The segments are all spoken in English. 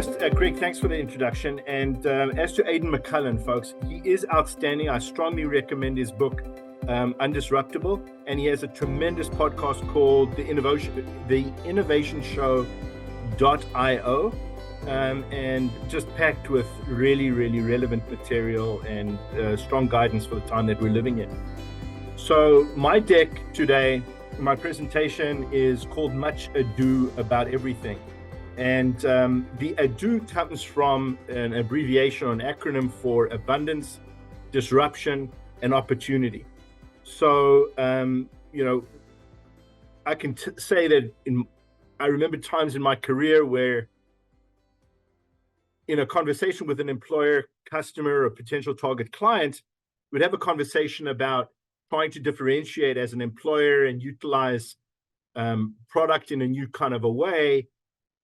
first, Greg, thanks for the introduction. And as to Aidan McCullen, folks, he is outstanding. I strongly recommend his book, Undisruptible. And he has a tremendous podcast called The Innovation Show.io, and just packed with really, really relevant material and strong guidance for the time that we're living in. So my deck today, my presentation is called Much Ado About Everything. And the ADO comes from an abbreviation or an acronym for abundance, disruption, and opportunity. So, I can say that I remember times in my career where in a conversation with an employer, customer, or potential target client, we'd have a conversation about trying to differentiate as an employer and utilize product in a new kind of a way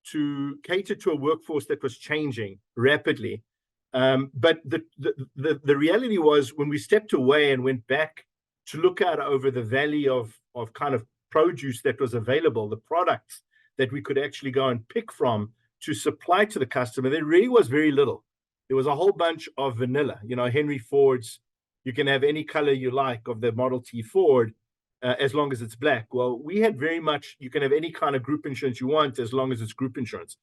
to cater to a workforce that was changing rapidly. But the reality was, when we stepped away and went back to look out over the valley of kind of produce that was available, the products that we could actually go and pick from to supply to the customer, there really was very little. There was a whole bunch of vanilla, Henry Ford's, you can have any color you like of the Model T Ford, as long as it's black. Well, we had very much, you can have any kind of group insurance you want as long as it's group insurance.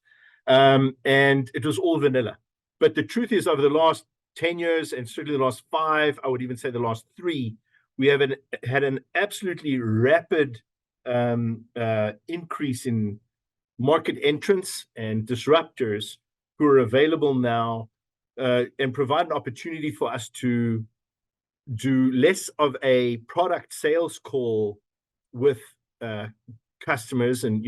And it was all vanilla. But the truth is, over the last 10 years, and certainly the last 5, I would even say the last 3, we have had an absolutely rapid increase in market entrants and disruptors who are available now and provide an opportunity for us to do less of a product sales call with customers and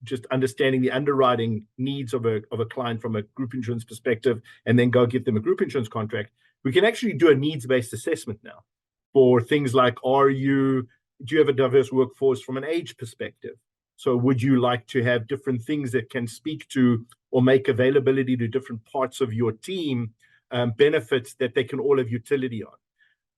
just understanding the underwriting needs of a client from a group insurance perspective, and then go give them a group insurance contract. We can actually do a needs-based assessment now for things like, do you have a diverse workforce from an age perspective? So would you like to have different things that can speak to or make availability to different parts of your team benefits that they can all have utility on?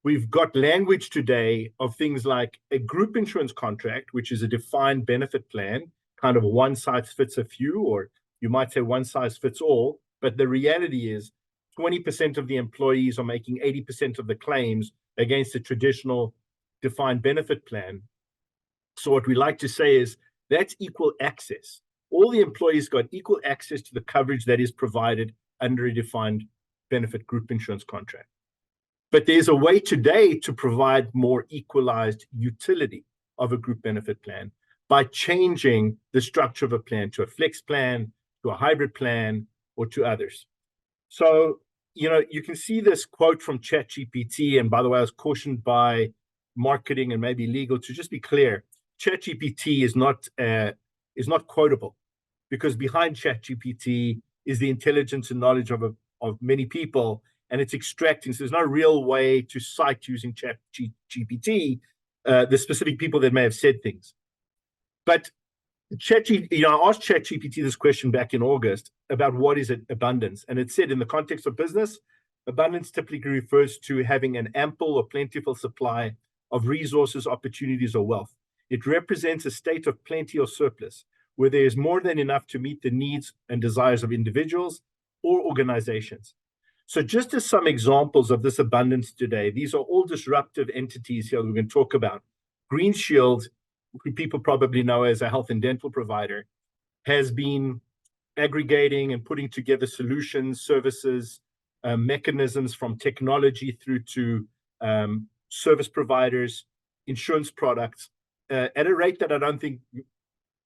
We've got language today of things like a group insurance contract, which is a defined benefit plan, kind of one size fits a few, or you might say one size fits all. But the reality is 20% of the employees are making 80% of the claims against a traditional defined benefit plan. So what we like to say is that's equal access. All the employees got equal access to the coverage that is provided under a defined benefit group insurance contract. But there's a way today to provide more equalized utility of a group benefit plan by changing the structure of a plan to a flex plan, to a hybrid plan, or to others. So, you can see this quote from ChatGPT. And by the way, I was cautioned by marketing and maybe legal to just be clear. ChatGPT is not quotable, because behind ChatGPT is the intelligence and knowledge of many people, and it's extracting. So there's no real way to cite using ChatGPT the specific people that may have said things. But ChatGPT, I asked ChatGPT this question back in August about what is abundance, and it said in the context of business, abundance typically refers to having an ample or plentiful supply of resources, opportunities, or wealth. It represents a state of plenty or surplus, where there is more than enough to meet the needs and desires of individuals or organizations. So just as some examples of this abundance today, these are all disruptive entities here that we're going to talk about. Green Shield, who people probably know as a health and dental provider, has been aggregating and putting together solutions, services, mechanisms from technology through to service providers, insurance products, at a rate that I don't think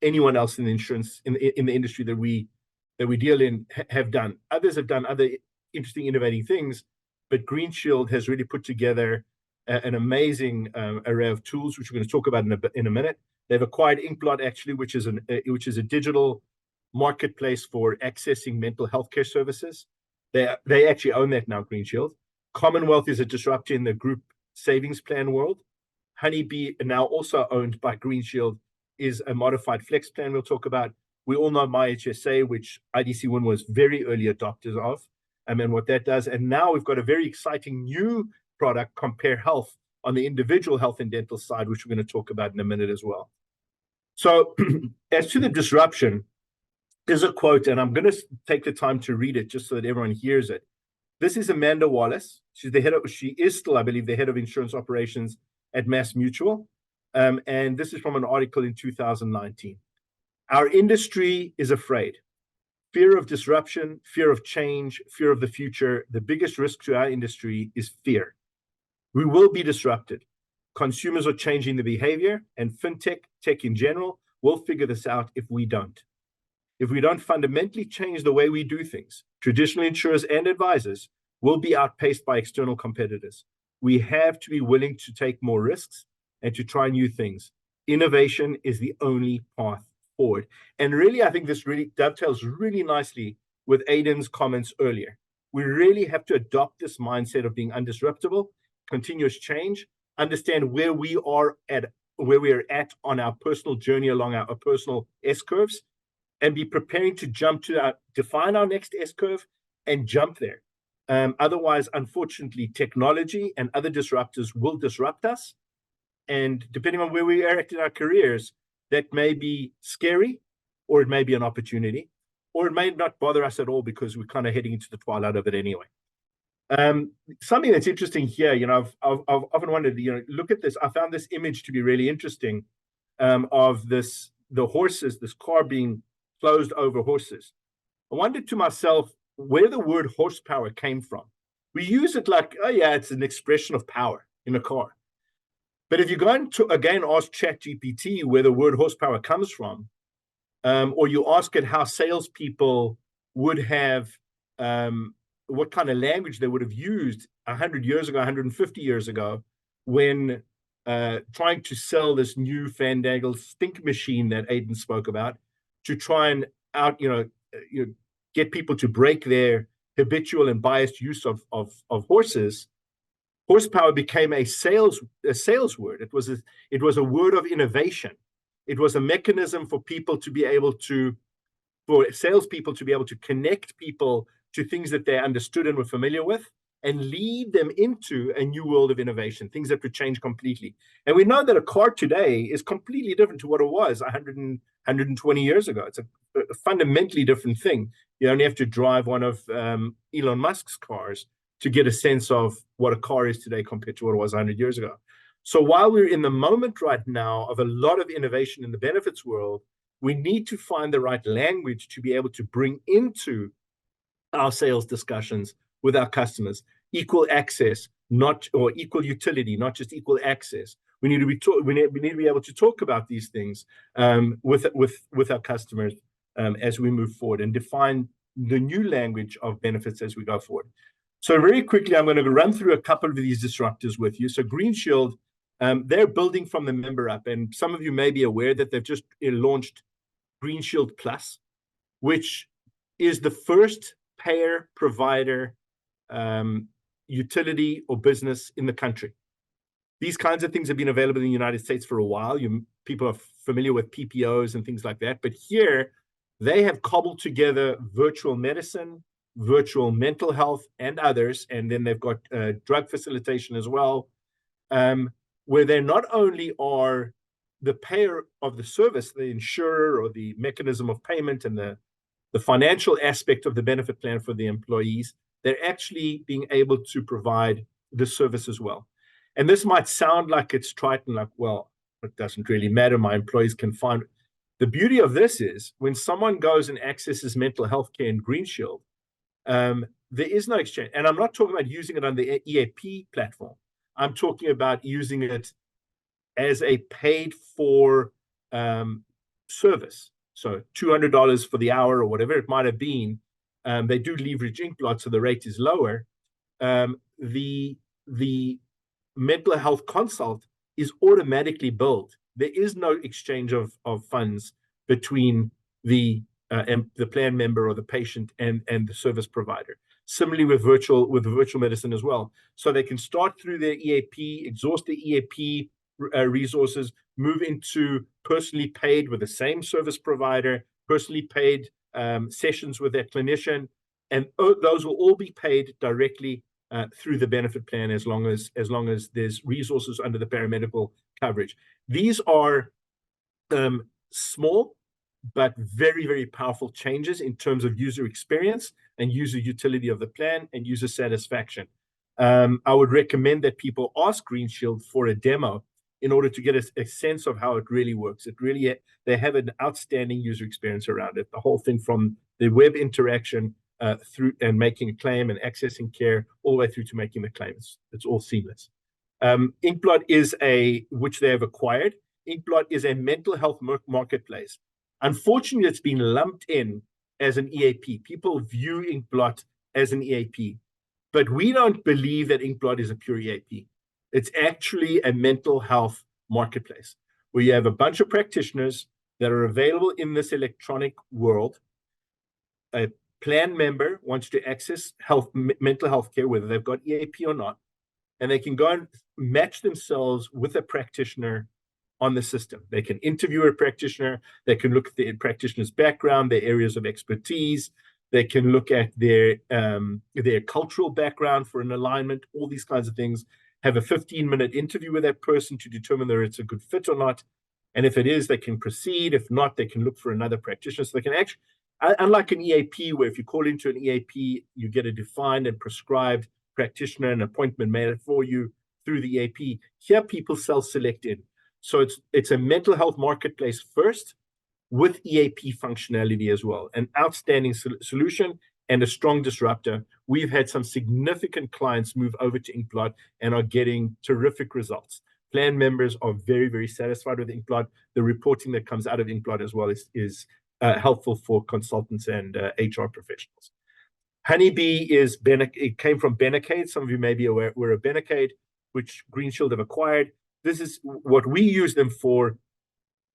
anyone else in the insurance in the industry that we deal in have done. Others have done other interesting, innovating things, but Green Shield has really put together an amazing array of tools, which we're going to talk about in a minute. They've acquired Inkblot, actually, which is a digital marketplace for accessing mental health care services. They actually own that now, Green Shield. Commonwealth is a disruptor in the group savings plan world. Honeybee, now also owned by Green Shield, is a modified flex plan we'll talk about. We all know MyHSA, which IDC One was very early adopters of, and what that does. And now we've got a very exciting new product, Compare Health, on the individual health and dental side, which we're going to talk about in a minute as well. So as to the disruption, There's a quote, and I'm going to take the time to read it just so that everyone hears it. This is Amanda Wallace. She is still, I believe, the head of insurance operations at Mass Mutual. And this is from an article in 2019. Our industry is afraid. Fear of disruption, fear of change, fear of the future. The biggest risk to our industry is fear. We will be disrupted. Consumers are changing the behavior, and fintech, tech in general, will figure this out if we don't. If we don't fundamentally change the way we do things, traditional insurers and advisors will be outpaced by external competitors. We have to be willing to take more risks and to try new things. Innovation is the only path forward. And really, I think this really dovetails really nicely with Aidan's comments earlier. We really have to adopt this mindset of being undisruptible, continuous change, understand where we are at on our personal journey along our personal S-curves, and be preparing to define our next S-curve and jump there. Otherwise, unfortunately, technology and other disruptors will disrupt us. And depending on where we are at in our careers, that may be scary, or it may be an opportunity, or it may not bother us at all because we're kind of heading into the twilight of it anyway. Something that's interesting here, I've often wondered, look at this. I found this image to be really interesting, of the horses, this car being closed over horses. I wondered to myself where the word horsepower came from. We use it like, oh yeah, it's an expression of power in a car. But if you're going to, again, ask ChatGPT where the word horsepower comes from, or you ask it how salespeople would have, what kind of language they would have used 100 years ago, 150 years ago, when trying to sell this new fandangled stink machine that Aidan spoke about, to try and get people to break their habitual and biased use of horses. Horsepower became a sales word. It was a word of innovation. It was a mechanism for salespeople to be able to connect people to things that they understood and were familiar with, and lead them into a new world of innovation, things that would change completely. And we know that a car today is completely different to what it was 120 years ago. It's a fundamentally different thing. You only have to drive one of Elon Musk's cars to get a sense of what a car is today compared to what it was 100 years ago. So while we're in the moment right now of a lot of innovation in the benefits world, we need to find the right language to be able to bring into our sales discussions with our customers. Equal access, or equal utility, not just equal access. We need to be able to talk about these things with our customers as we move forward, and define the new language of benefits as we go forward. So very quickly, I'm going to run through a couple of these disruptors with you. So Green Shield, they're building from the member up, and some of you may be aware that they've just launched Green Shield Plus, which is the first payer provider utility or business in the country. These kinds of things have been available in the United States for a while. People are familiar with PPOs and things like that. But here, they have cobbled together virtual medicine, virtual mental health, and others. And then they've got drug facilitation as well, where they not only are the payer of the service, the insurer or the mechanism of payment and the financial aspect of the benefit plan for the employees, they're actually being able to provide the service as well. And this might sound like it's trite and like, well, it doesn't really matter. My employees can find. The beauty of this is when someone goes and accesses mental health care in Green Shield, there is no exchange. And I'm not talking about using it on the EAP platform. I'm talking about using it as a paid for service. So $200 for the hour or whatever it might have been. They do leverage inkblot, so the rate is lower. The mental health consult is automatically billed. There is no exchange of funds between the plan member or the patient and the service provider. Similarly with virtual medicine as well. So they can start through their EAP, exhaust the EAP resources, move into personally paid with the same service provider, personally paid sessions with their clinician, and those will all be paid directly through the benefit plan as long as there's resources under the paramedical coverage. These are small, but very, very powerful changes in terms of user experience and user utility of the plan and user satisfaction. I would recommend that people ask Green Shield for a demo in order to get a sense of how it really works. They have an outstanding user experience around it. The whole thing from the web interaction through and making a claim and accessing care all the way through to making the claims. It's all seamless. Inkblot which they have acquired. Inkblot is a mental health marketplace. Unfortunately, it's been lumped in as an EAP. People view Inkblot as an EAP, but we don't believe that Inkblot is a pure EAP. It's actually a mental health marketplace where you have a bunch of practitioners that are available in this electronic world. A plan member wants to access mental health care, whether they've got EAP or not, and they can go and match themselves with a practitioner on the system. They can interview a practitioner. They can look at the practitioner's background, their areas of expertise. They can look at their cultural background for an alignment, all these kinds of things. Have a 15-minute interview with that person to determine whether it's a good fit or not. And if it is, they can proceed. If not, they can look for another practitioner. So they can actually, unlike an EAP, where if you call into an EAP, you get a defined and prescribed practitioner, an appointment made for you through the EAP. Here, people self-select in. So it's a mental health marketplace first with EAP functionality as well. An outstanding solution and a strong disruptor. We've had some significant clients move over to Inkblot and are getting terrific results. Plan members are very, very satisfied with Inkblot. The reporting that comes out of Inkblot as well is helpful for consultants and HR professionals. Honeybee it came from Benacade. Some of you may be aware of Benacade, which Green Shield have acquired. This is what we use them for,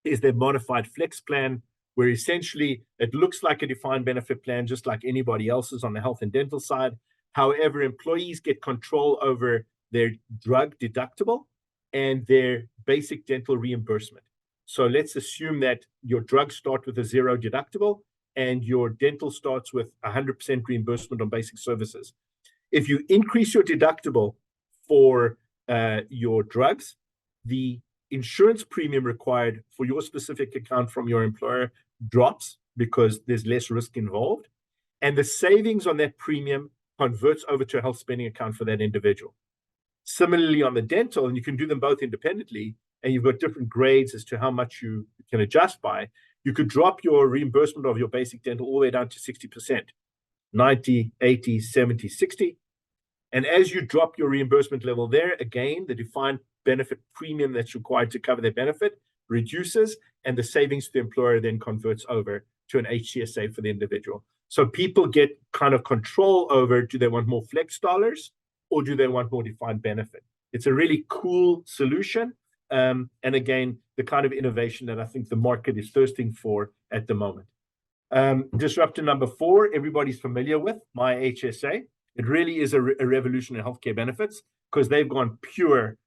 is their modified flex plan, where essentially it looks like a defined benefit plan, just like anybody else's on the health and dental side. However, employees get control over their drug deductible and their basic dental reimbursement. So let's assume that your drugs start with a 0 deductible and your dental starts with 100% reimbursement on basic services. If you increase your deductible for your drugs, the insurance premium required for your specific account from your employer drops because there's less risk involved, and the savings on that premium converts over to a health spending account for that individual. Similarly, on the dental, and you can do them both independently, and you've got different grades as to how much you can adjust by, you could drop your reimbursement of your basic dental all the way down to 60%, 90, 80, 70, 60. And as you drop your reimbursement level there, again, the defined benefit premium that's required to cover their benefit reduces, and the savings to the employer then converts over to an HCSA for the individual. So people get kind of control over, do they want more flex dollars or do they want more defined benefit? It's a really cool solution. And again, the kind of innovation that I think the market is thirsting for at the moment. Disruptor number 4, everybody's familiar with, My HSA. It really is a revolution in healthcare benefits because they've gone pure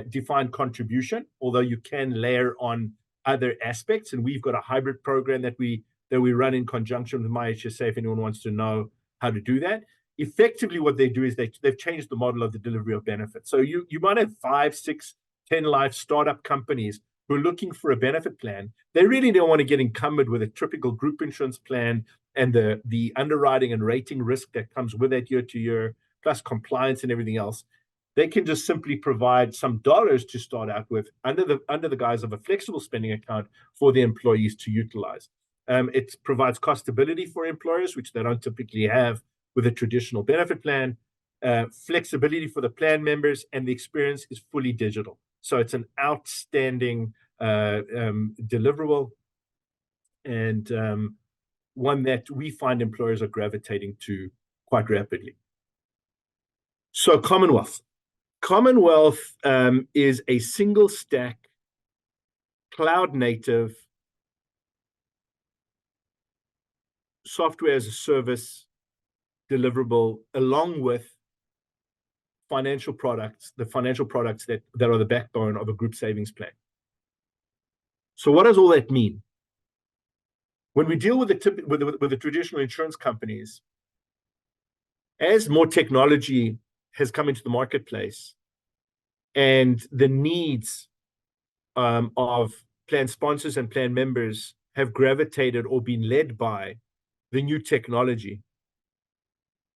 defined contribution, although you can layer on other aspects. And we've got a hybrid program that we run in conjunction with My HSA if anyone wants to know how to do that. Effectively, what they do is they've changed the model of the delivery of benefits. So you might have 5, 6, 10 life startup companies who are looking for a benefit plan. They really don't want to get encumbered with a typical group insurance plan and the underwriting and rating risk that comes with it year to year, plus compliance and everything else. They can just simply provide some dollars to start out with under the guise of a flexible spending account for the employees to utilize. It provides cost stability for employers, which they don't typically have with a traditional benefit plan, flexibility for the plan members, and the experience is fully digital. So it's an outstanding deliverable, and one that we find employers are gravitating to quite rapidly. So Commonwealth. Commonwealth is a single stack, cloud native, software as a service deliverable, along with financial products, the financial products that are the backbone of a group savings plan. So what does all that mean? When we deal with the traditional insurance companies, as more technology has come into the marketplace and the needs of plan sponsors and plan members have gravitated or been led by the new technology.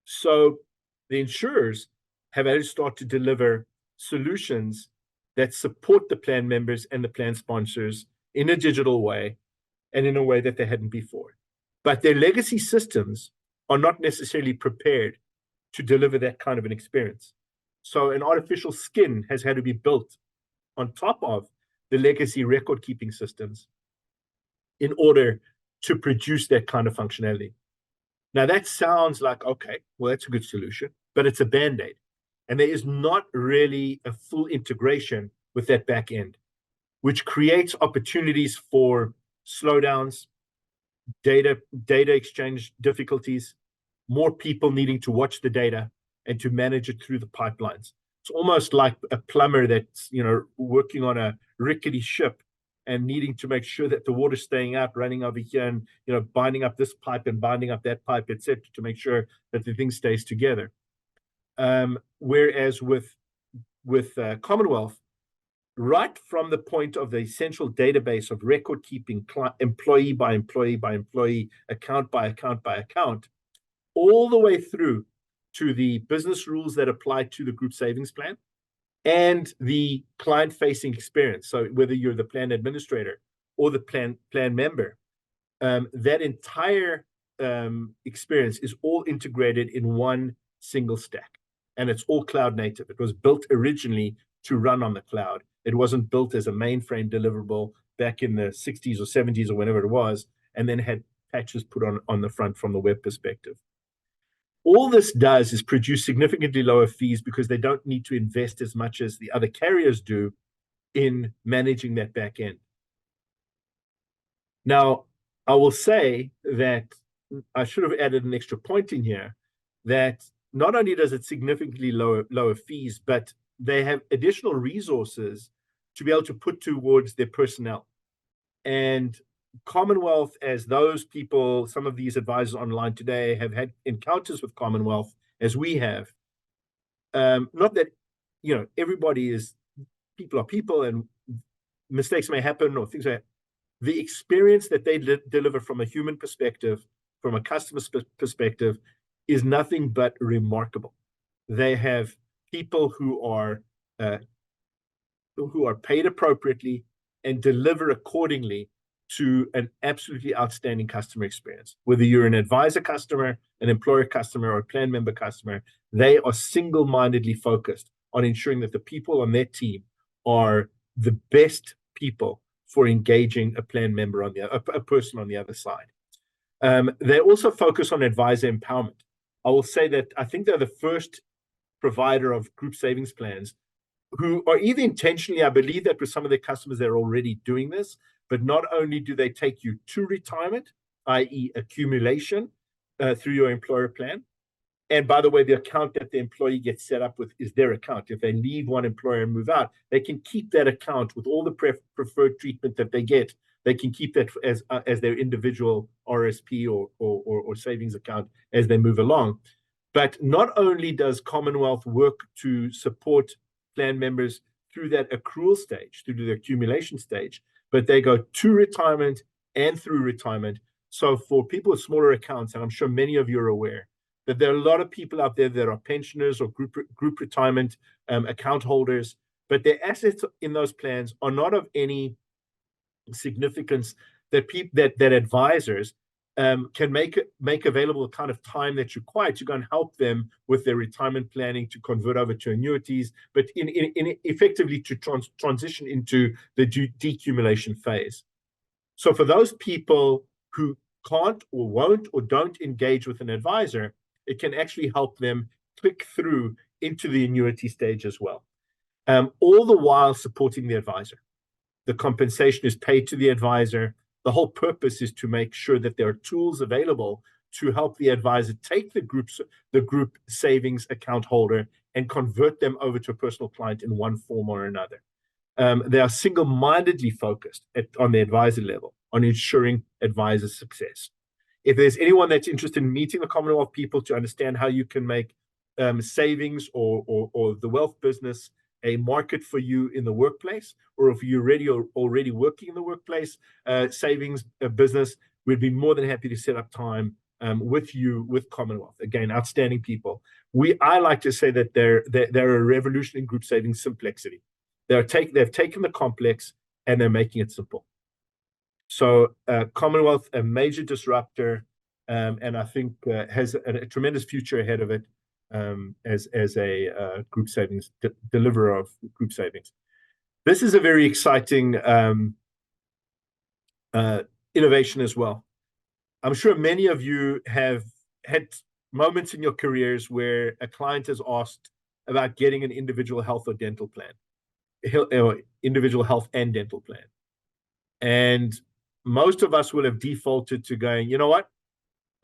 So the insurers have had to start to deliver solutions that support the plan members and the plan sponsors in a digital way and in a way that they hadn't before. But their legacy systems are not necessarily prepared to deliver that kind of an experience. So an artificial skin has had to be built on top of the legacy record-keeping systems in order to produce that kind of functionality. Now, that sounds like, okay, well, that's a good solution, but it's a Band-Aid. And there is not really a full integration with that back end, which creates opportunities for slowdowns, data exchange difficulties, more people needing to watch the data and to manage it through the pipelines. It's almost like a plumber that's, working on a rickety ship and needing to make sure that the water's staying out, running over here, and binding up this pipe and binding up that pipe, etc., to make sure that the thing stays together. Whereas with Commonwealth, right from the point of the central database of record keeping, employee by employee by employee, account by account by account, all the way through to the business rules that apply to the group savings plan and the client-facing experience. So whether you're the plan administrator or the plan member, that entire experience is all integrated in one single stack, and it's all cloud native. It was built originally to run on the cloud. It wasn't built as a mainframe deliverable back in the 60s or 70s or whenever it was, and then had patches put on the front from the web perspective. All this does is produce significantly lower fees because they don't need to invest as much as the other carriers do in managing that back end. Now, I will say that I should have added an extra point in here, that not only does it significantly lower fees, but they have additional resources to be able to put towards their personnel. And Commonwealth, as those people, some of these advisors online today have had encounters with Commonwealth, as we have. Not that, everybody is, people are people and mistakes may happen or things like that. The experience that they deliver from a human perspective, from a customer perspective, is nothing but remarkable. They have people who are paid appropriately and deliver accordingly to an absolutely outstanding customer experience. Whether you're an advisor customer, an employer customer, or a plan member customer, they are single-mindedly focused on ensuring that the people on their team are the best people for engaging a plan member on a person on the other side. They also focus on advisor empowerment. I will say that I think they're the first provider of group savings plans who are either intentionally, I believe that with some of their customers, they're already doing this, but not only do they take you to retirement, i.e. accumulation through your employer plan. And by the way, the account that the employee gets set up with is their account. If they leave one employer and move out, they can keep that account with all the preferred treatment that they get. They can keep that as their individual RSP or savings account as they move along. But not only does Commonwealth work to support plan members through that accrual stage, through the accumulation stage, but they go to retirement and through retirement. So for people with smaller accounts, and I'm sure many of you are aware, that there are a lot of people out there that are pensioners or group retirement account holders, but their assets in those plans are not of any significance that advisors can make available the kind of time that's required to go and help them with their retirement planning, to convert over to annuities, but in effectively to transition into the decumulation phase. So for those people who can't or won't or don't engage with an advisor, it can actually help them click through into the annuity stage as well, all the while supporting the advisor. The compensation is paid to the advisor. The whole purpose is to make sure that there are tools available to help the advisor take the group savings account holder and convert them over to a personal client in one form or another. They are single-mindedly focused on the advisor level on ensuring advisor success. If there's anyone that's interested in meeting the Commonwealth people to understand how you can make savings or the wealth business a market for you in the workplace, or if you're already working in the workplace savings business, we'd be more than happy to set up time with you, with Commonwealth. Again, outstanding people. I like to say that they're a revolution in group savings simplicity. They've taken the complex and they're making it simple. So Commonwealth, a major disruptor, and I think has a tremendous future ahead of it as a group savings deliverer of group savings. This is a very exciting innovation as well. I'm sure many of you have had moments in your careers where a client has asked about getting an individual health or dental plan, individual health and dental plan. And most of us will have defaulted to going, you know what?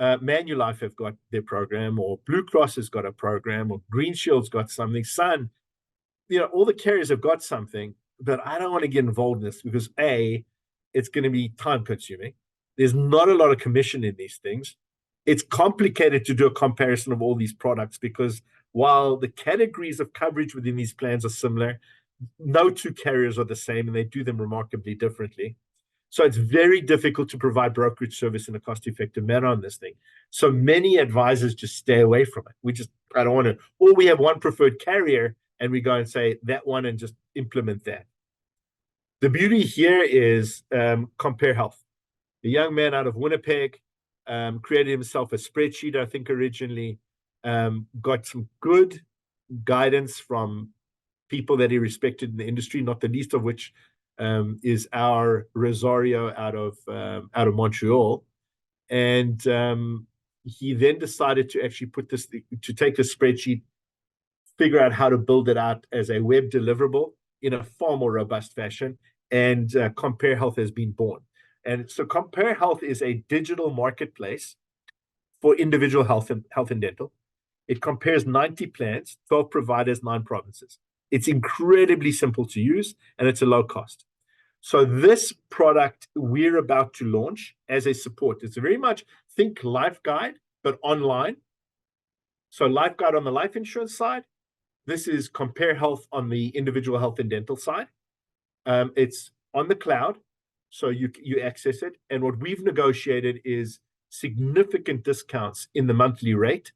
Manulife have got their program, or Blue Cross has got a program, or Green Shield's got something. Sun, all the carriers have got something, but I don't want to get involved in this because A, it's going to be time consuming. There's not a lot of commission in these things. It's complicated to do a comparison of all these products because while the categories of coverage within these plans are similar, no two carriers are the same and they do them remarkably differently. So it's very difficult to provide brokerage service in a cost-effective manner on this thing. So many advisors just stay away from it. I don't want to, or we have one preferred carrier and we go and say that one and just implement that. The beauty here is Compare Health. The young man out of Winnipeg created himself a spreadsheet, I think originally, got some good guidance from people that he respected in the industry, not the least of which is our Rosario out of Montreal. And he then decided to actually to take the spreadsheet, figure out how to build it out as a web deliverable in a far more robust fashion, and Compare Health has been born. And so Compare Health is a digital marketplace for individual health and dental. It compares 90 plans, 12 providers, 9 provinces. It's incredibly simple to use, and it's a low cost. So this product we're about to launch as a support. It's very much think Life Guide, but online. So Life Guide on the life insurance side. This is Compare Health on the individual health and dental side. It's on the cloud, so you access it. And what we've negotiated is significant discounts in the monthly rate.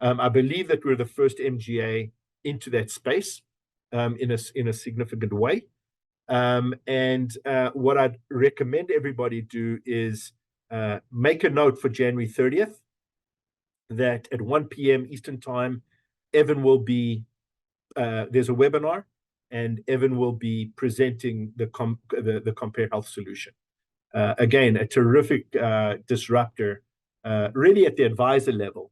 I believe that we're the first MGA into that space in a significant way. And what I'd recommend everybody do is make a note for January 30th that at 1 p.m. Eastern Time, Evan will be, there's a webinar, and Evan will be presenting the Compare Health solution. Again, a terrific disruptor, really at the advisor level,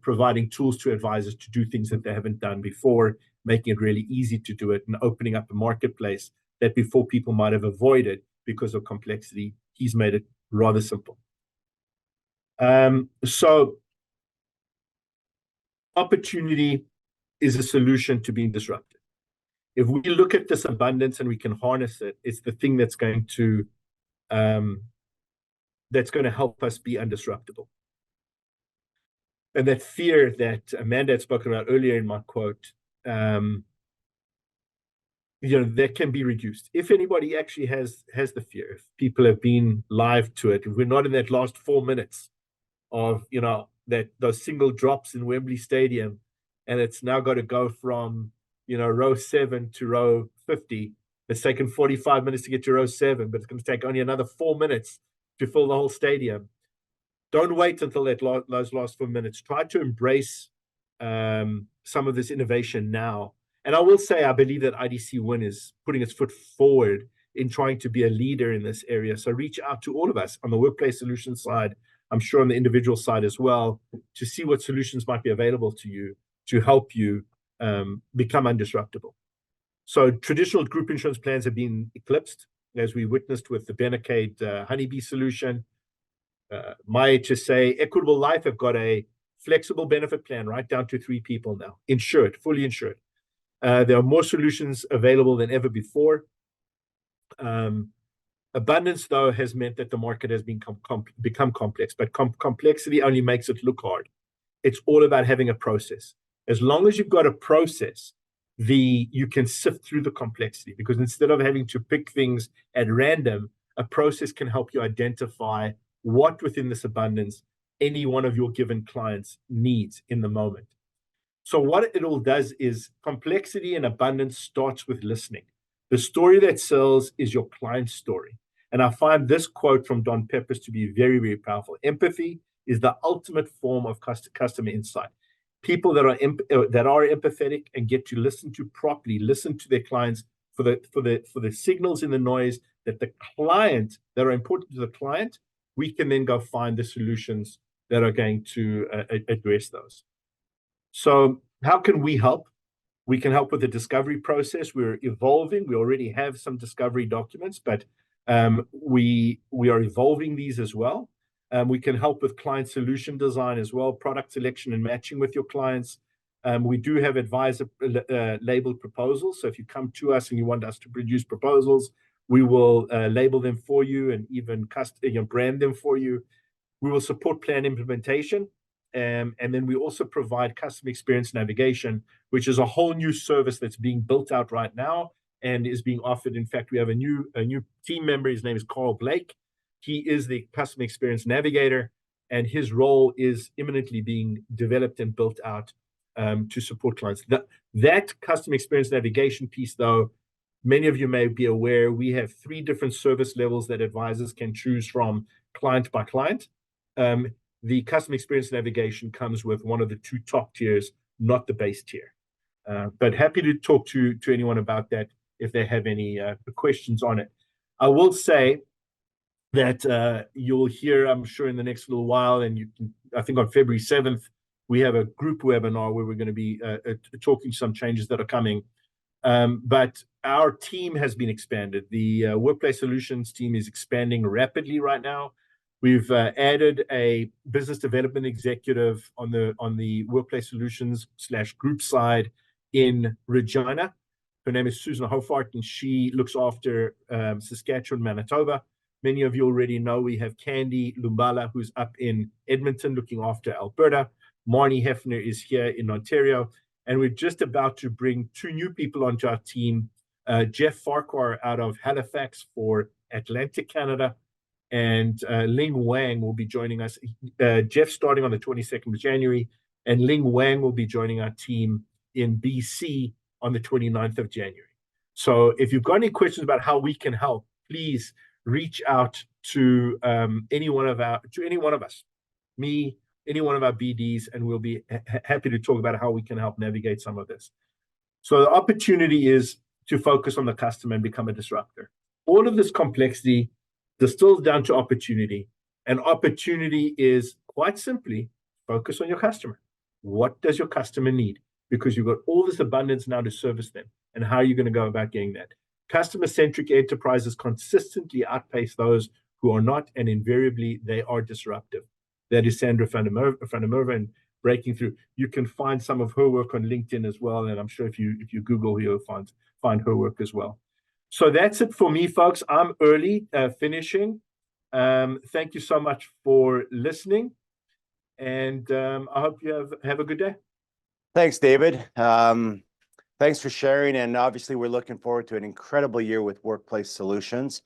providing tools to advisors to do things that they haven't done before, making it really easy to do it, and opening up a marketplace that before people might have avoided because of complexity. He's made it rather simple. So opportunity is a solution to being disrupted. If we look at this abundance and we can harness it, it's the thing that's going to help us be undisruptible. And that fear that Amanda had spoken about earlier in my quote, that can be reduced. If anybody actually has the fear, if people have been live to it, if we're not in that last 4 minutes of, those single drops in Wembley Stadium, and it's now got to go from, row 7 to row 50. It's taken 45 minutes to get to row 7, but it's going to take only another 4 minutes to fill the whole stadium. Don't wait until those last 4 minutes. Try to embrace some of this innovation now. And I will say, I believe that IDC Win is putting its foot forward in trying to be a leader in this area. So reach out to all of us on the workplace solutions side, I'm sure on the individual side as well, to see what solutions might be available to you to help you become undisruptible. So traditional group insurance plans have been eclipsed, as we witnessed with the Benacade Honeybee solution. My HSA, Equitable Life have got a flexible benefit plan right down to 3 people now, insured, fully insured. There are more solutions available than ever before. Abundance, though, has meant that the market has become complex, but complexity only makes it look hard. It's all about having a process. As long as you've got a process, you can sift through the complexity, because instead of having to pick things at random, a process can help you identify what within this abundance any one of your given clients needs in the moment. So what it all does is complexity and abundance starts with listening. The story that sells is your client's story. And I find this quote from Don Peppers to be very, very powerful. Empathy is the ultimate form of customer insight. People that are empathetic and get to listen to properly, listen to their clients for the signals in the noise that are important to the client. We can then go find the solutions that are going to address those. So how can we help? We can help with the discovery process. We're evolving. We already have some discovery documents, but we are evolving these as well. We can help with client solution design as well, product selection and matching with your clients. We do have advisor labeled proposals. So if you come to us and you want us to produce proposals, we will label them for you and even brand them for you. We will support plan implementation. And then we also provide customer experience navigation, which is a whole new service that's being built out right now and is being offered. In fact, we have a new team member. His name is Carl Blake. He is the customer experience navigator, and his role is imminently being developed and built out to support clients. That customer experience navigation piece, though, many of you may be aware, we have 3 different service levels that advisors can choose from client by client. The customer experience navigation comes with one of the 2 top tiers, not the base tier. But happy to talk to anyone about that if they have any questions on it. I will say that you'll hear, I'm sure, in the next little while, and I think on February 7th, we have a group webinar where we're going to be talking some changes that are coming. But our team has been expanded. The Workplace Solutions team is expanding rapidly right now. We've added a business development executive on the Workplace Solutions /group side in Regina. Her name is Susan Hofart, and she looks after Saskatchewan, Manitoba. Many of you already know we have Candy Lumbala, who's up in Edmonton looking after Alberta. Marnie Hefner is here in Ontario. And we're just about to bring 2 new people onto our team. Jeff Farquhar out of Halifax for Atlantic Canada, and Ling Wang will be joining us. Jeff starting on the 22nd of January, and Ling Wang will be joining our team in BC on the 29th of January. So if you've got any questions about how we can help, please reach out to any one of us, me, any one of our BDs, and we'll be happy to talk about how we can help navigate some of this. So the opportunity is to focus on the customer and become a disruptor. All of this complexity distills down to opportunity, and opportunity is quite simply focus on your customer. What does your customer need? Because you've got all this abundance now to service them, and how are you going to go about getting that? Customer-centric enterprises consistently outpace those who are not, and invariably they are disruptive. That is Sandra van der Merwe and breaking through. You can find some of her work on LinkedIn as well, and I'm sure if you Google, you'll find her work as well. So that's it for me, folks. I'm early finishing. Thank you so much for listening, and I hope you have a good day. Thanks, David. Thanks for sharing, and obviously we're looking forward to an incredible year with Workplace Solutions.